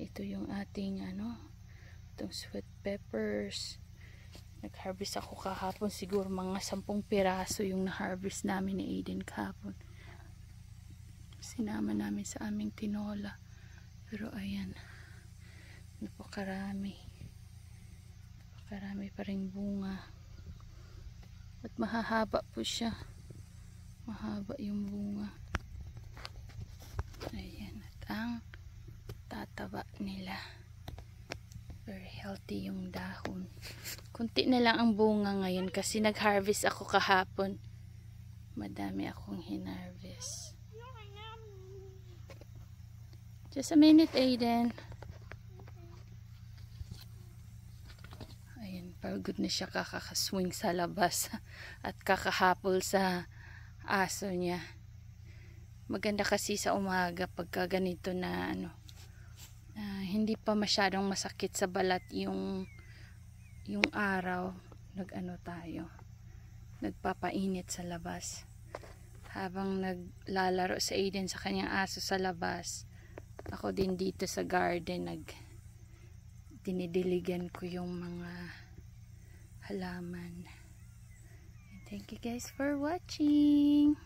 Ito yung ating itong sweet peppers. Nag-harvest ako kahapon, siguro mga 10 piraso yung na-harvest namin ni Aiden kahapon. Sinama namin sa aming tinola. Pero ayan, napakarami pa rin bunga. At mahahaba po siya. Mahaba yung bunga. Ayan, at ang tataba nila. Very healthy yung dahon. Kunti na lang ang bunga ngayon kasi nag-harvest ako kahapon. Madami akong hinarvest. Just a minute, Aiden. Ayan, pagod na siya kakaswing sa labas at kakahapol sa aso niya. Maganda kasi sa umaga pagka ganito na hindi pa masyadong masakit sa balat yung araw. Tayo. Nagpapainit sa labas. Habang naglalaro sa Aiden sa kanyang aso sa labas, ako din dito sa garden dinidiligan ko yung mga halaman. Thank you guys for watching.